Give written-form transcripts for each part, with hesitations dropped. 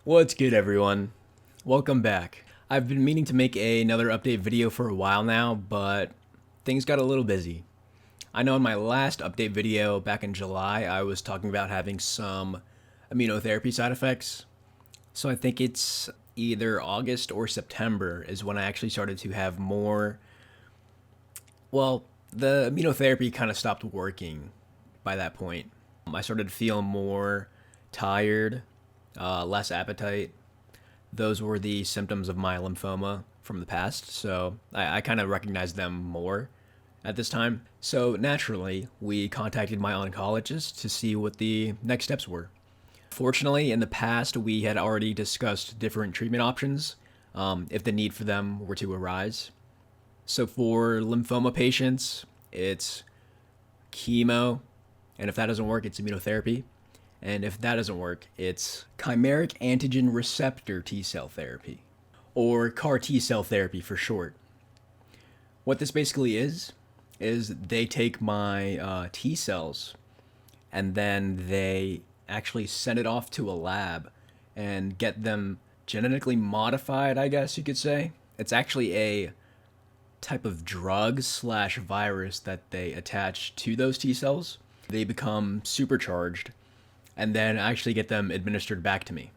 What's good, everyone? Welcome back. I've been meaning to make another update video for a while now, but things got a little busy. I know in my last update video back in July, I was talking about having some immunotherapy side effects. So I think it's either August or September is when I actually started to have more. Well, the immunotherapy kind of stopped working by that point. I started to feel more tired, less appetite. Those were the symptoms of my lymphoma from the past, so I kind of recognized them more at this time. So naturally, we contacted my oncologist to see what the next steps were. Fortunately, in the past, we had already discussed different treatment options if the need for them were to arise. So for lymphoma patients, it's chemo, and if that doesn't work, it's immunotherapy. And if that doesn't work, it's chimeric antigen receptor T cell therapy, or CAR T cell therapy for short. What this basically is they take my T cells and then they actually send it off to a lab and get them genetically modified, I guess you could say. It's actually a type of drug slash virus that they attach to those T cells. They become supercharged and then actually get them administered back to me.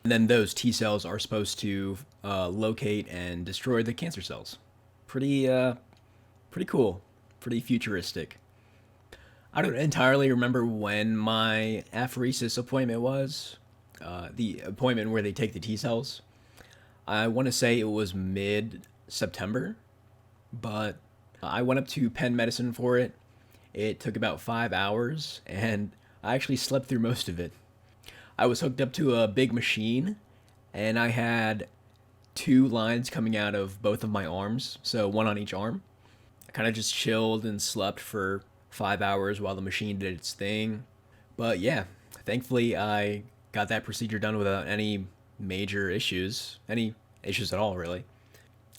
And then those T cells are supposed to locate and destroy the cancer cells. Pretty cool, pretty futuristic. I don't entirely remember when my apheresis appointment was, the appointment where they take the T cells. I want to say it was mid-September, but I went up to Penn Medicine for it. It took about 5 hours, and I actually slept through most of it. I was hooked up to a big machine, and I had 2 lines coming out of both of my arms, so one on each arm. I kind of just chilled and slept for 5 hours while the machine did its thing. But yeah, thankfully I got that procedure done without any major issues, any issues at all, really.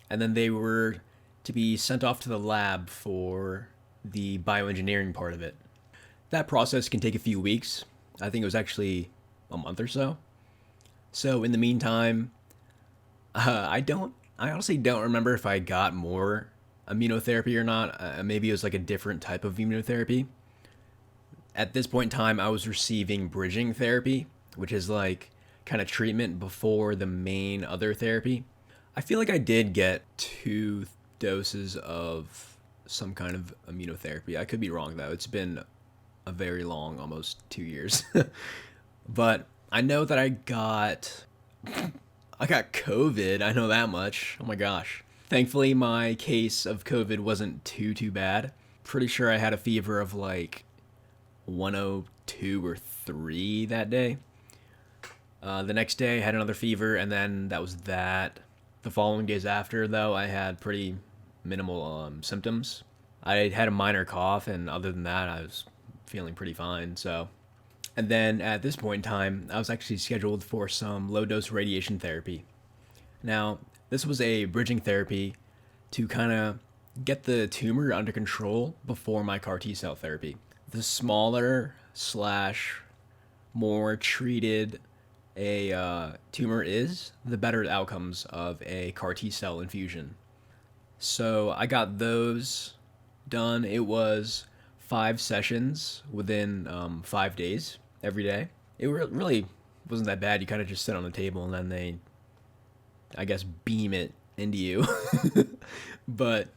And then they were to be sent off to the lab for the bioengineering part of it. That process can take a few weeks. I think it was actually a month or so. So in the meantime, I honestly don't remember if I got more immunotherapy or not. Maybe it was like a different type of immunotherapy. At this point in time, I was receiving bridging therapy, which is like kind of treatment before the main other therapy. I feel like I did get 2 doses of some kind of immunotherapy. I could be wrong though. It's been a very long, almost 2 years. But I know that I got COVID. I know that much. Oh my gosh. Thankfully, my case of COVID wasn't too bad. Pretty sure I had a fever of like 102 or 3 that day. The next day, I had another fever, and then that was that. The following days after, though, I had pretty minimal symptoms. I had a minor cough, and other than that, I was feeling pretty fine. So, and then at this point in time, I was actually scheduled for some low-dose radiation therapy. Now, this was a bridging therapy to kind of get the tumor under control before my CAR T cell therapy. The smaller slash more treated a tumor is, the better outcomes of a CAR T cell infusion. So I got those done. It was 5 sessions within 5 days every day. It really wasn't that bad. You kind of just sit on the table and then they, I guess, beam it into you. But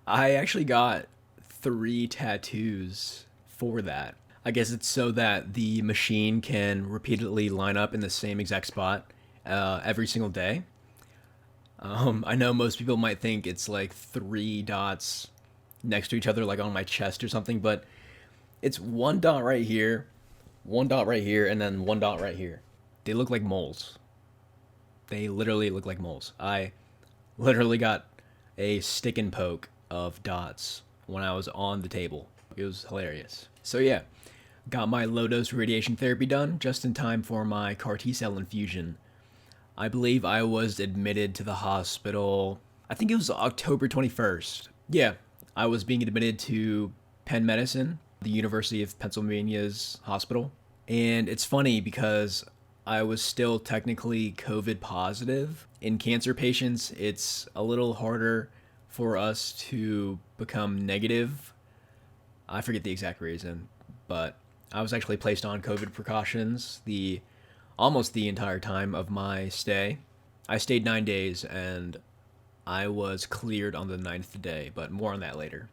I actually got 3 tattoos for that. I guess it's so that the machine can repeatedly line up in the same exact spot every single day. I know most people might think it's like 3 dots next to each other, like on my chest or something, but it's 1 dot right here, 1 dot right here, and then 1 dot right here. They look like moles. They literally look like moles. I literally got a stick and poke of dots when I was on the table. It was hilarious. So yeah, got my low-dose radiation therapy done just in time for my CAR T-cell infusion. I believe I was admitted to the hospital, I think it was October 21st. Yeah, I was being admitted to Penn Medicine, the University of Pennsylvania's hospital. And it's funny because I was still technically COVID positive. In cancer patients, it's a little harder for us to become negative. I forget the exact reason, but I was actually placed on COVID precautions the almost the entire time of my stay. I stayed 9 days and I was cleared on the ninth day, but more on that later.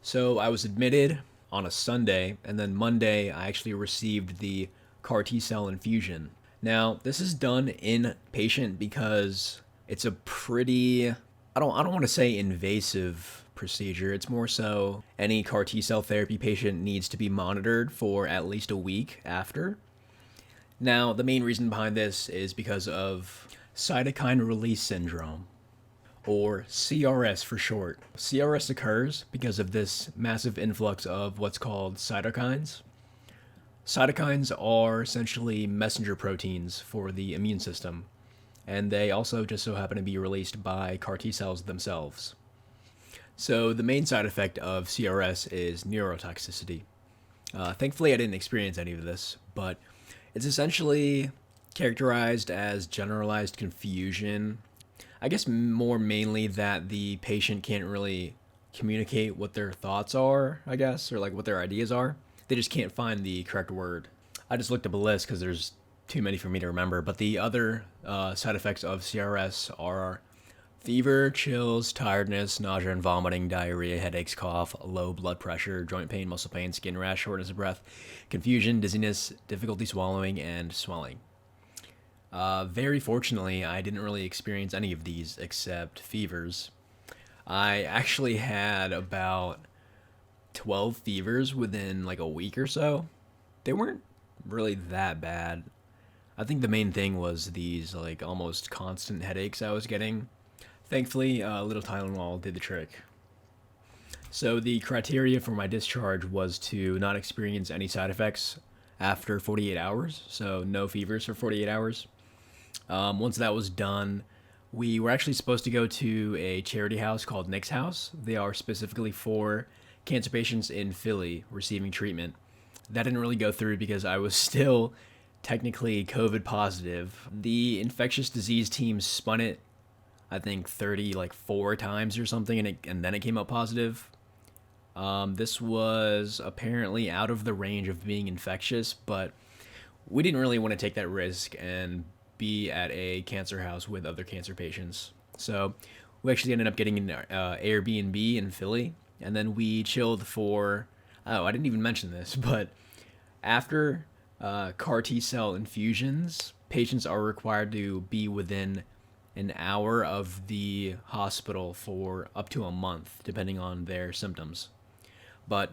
So I was admitted on a Sunday, and then Monday I actually received the CAR T cell infusion. Now, this is done inpatient because it's a pretty I don't want to say invasive procedure. It's more so any CAR T cell therapy patient needs to be monitored for at least a week after. Now, the main reason behind this is because of cytokine release syndrome, or CRS for short. CRS occurs because of this massive influx of what's called cytokines. Cytokines are essentially messenger proteins for the immune system, and they also just so happen to be released by CAR T cells themselves. So the main side effect of CRS is neurotoxicity. Thankfully, I didn't experience any of this, but it's essentially characterized as generalized confusion. I guess more mainly that the patient can't really communicate what their thoughts are, I guess, or like what their ideas are. They just can't find the correct word. I just looked up a list because there's too many for me to remember, but the other side effects of CRS are fever, chills, tiredness, nausea and vomiting, diarrhea, headaches, cough, low blood pressure, joint pain, muscle pain, skin rash, shortness of breath, confusion, dizziness, difficulty swallowing, and swelling. Very fortunately, I didn't really experience any of these except fevers. I actually had about 12 fevers within like a week or so. They weren't really that bad. I think the main thing was these like almost constant headaches I was getting. Thankfully, a little Tylenol did the trick. So the criteria for my discharge was to not experience any side effects after 48 hours, so no fevers for 48 hours. Once that was done, we were actually supposed to go to a charity house called Nick's House. They are specifically for cancer patients in Philly receiving treatment. That didn't really go through because I was still technically COVID positive. The infectious disease team spun it, I think 4 times or something, and then it came up positive. This was apparently out of the range of being infectious, but we didn't really want to take that risk and be at a cancer house with other cancer patients. So we actually ended up getting an Airbnb in Philly, and then we chilled for, oh, I didn't even mention this, but after CAR T cell infusions, patients are required to be within an hour of the hospital for up to a month, depending on their symptoms. But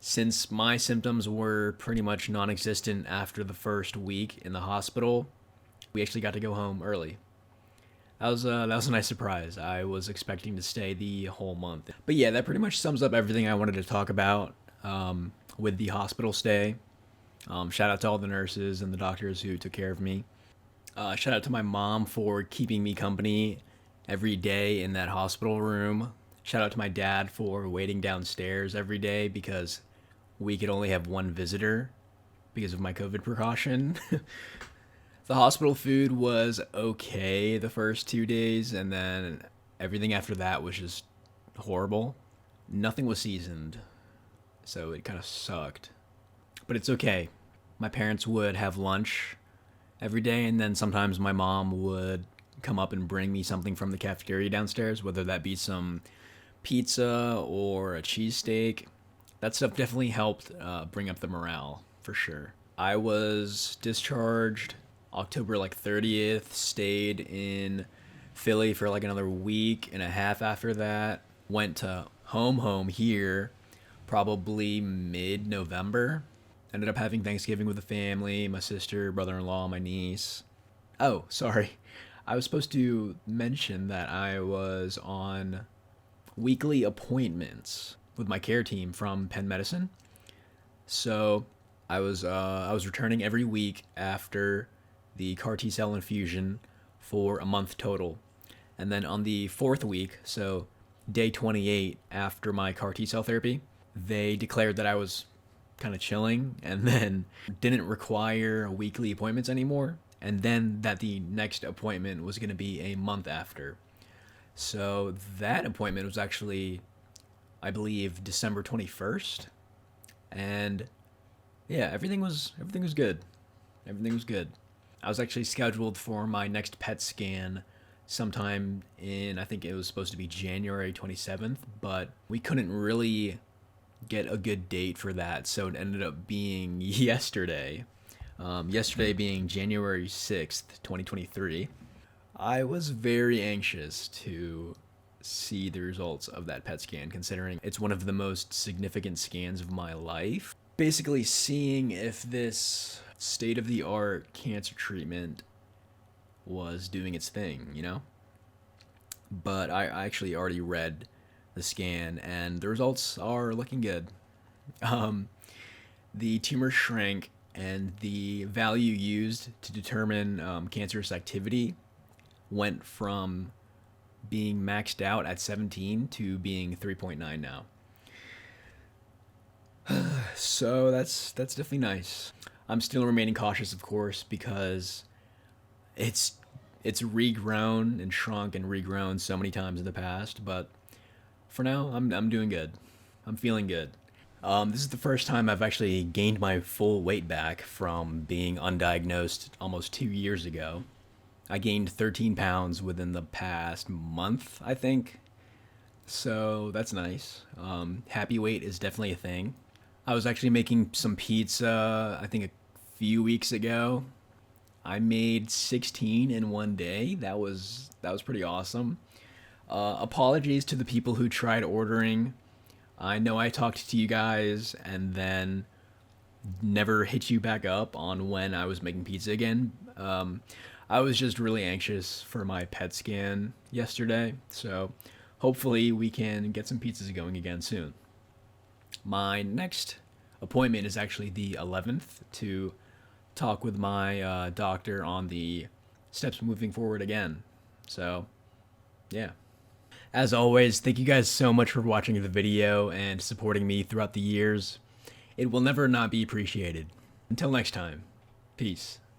since my symptoms were pretty much non-existent after the first week in the hospital, we actually got to go home early. That was a nice surprise. I was expecting to stay the whole month. But yeah, that pretty much sums up everything I wanted to talk about with the hospital stay. Shout out to all the nurses and the doctors who took care of me. Shout out to my mom for keeping me company every day in that hospital room. Shout out to my dad for waiting downstairs every day because we could only have one visitor because of my COVID precaution. The hospital food was okay the first 2 days, and then everything after that was just horrible. Nothing was seasoned, so it kind of sucked. But it's okay. My parents would have lunch every day, and then sometimes my mom would come up and bring me something from the cafeteria downstairs, whether that be some pizza or a cheesesteak. That stuff definitely helped bring up the morale, for sure. I was discharged October 30th, stayed in Philly for another week and a half after that. Went to home here probably mid-November. Ended up having Thanksgiving with the family, my sister, brother-in-law, my niece. Oh, sorry. I was supposed to mention that I was on weekly appointments with my care team from Penn Medicine. So I was returning every week after the CAR T cell infusion for a month total. And then on the 4th week, so day 28 after my CAR T cell therapy, they declared that I was kind of chilling and then didn't require weekly appointments anymore. and then that the next appointment was going to be a month after. So that appointment was actually, I believe, December 21st, and yeah, everything was good. Everything was good. I was actually scheduled for my next PET scan sometime in, I think it was supposed to be January 27th, but we couldn't really get a good date for that, so it ended up being yesterday. Yesterday being January 6th, 2023. I was very anxious to see the results of that PET scan, considering it's one of the most significant scans of my life. Basically, seeing if this state-of-the-art cancer treatment was doing its thing, you know? But I actually already read the scan, and the results are looking good. The tumor shrank, and the value used to determine cancerous activity went from being maxed out at 17 to being 3.9 now. So that's definitely nice. I'm still remaining cautious, of course, because it's regrown and shrunk and regrown so many times in the past. But for now, I'm doing good. I'm feeling good. This is the first time I've actually gained my full weight back from being undiagnosed almost 2 years ago. I gained 13 pounds within the past month, I think. So that's nice. Happy weight is definitely a thing. I was actually making some pizza, I think a few weeks ago. I made 16 in one day. That was pretty awesome. Apologies to the people who tried ordering. I know I talked to you guys and then never hit you back up on when I was making pizza again. I was just really anxious for my PET scan yesterday, so hopefully we can get some pizzas going again soon. My next appointment is actually the 11th to talk with my doctor on the steps moving forward again. So, yeah. As always, thank you guys so much for watching the video and supporting me throughout the years. It will never not be appreciated. Until next time, peace.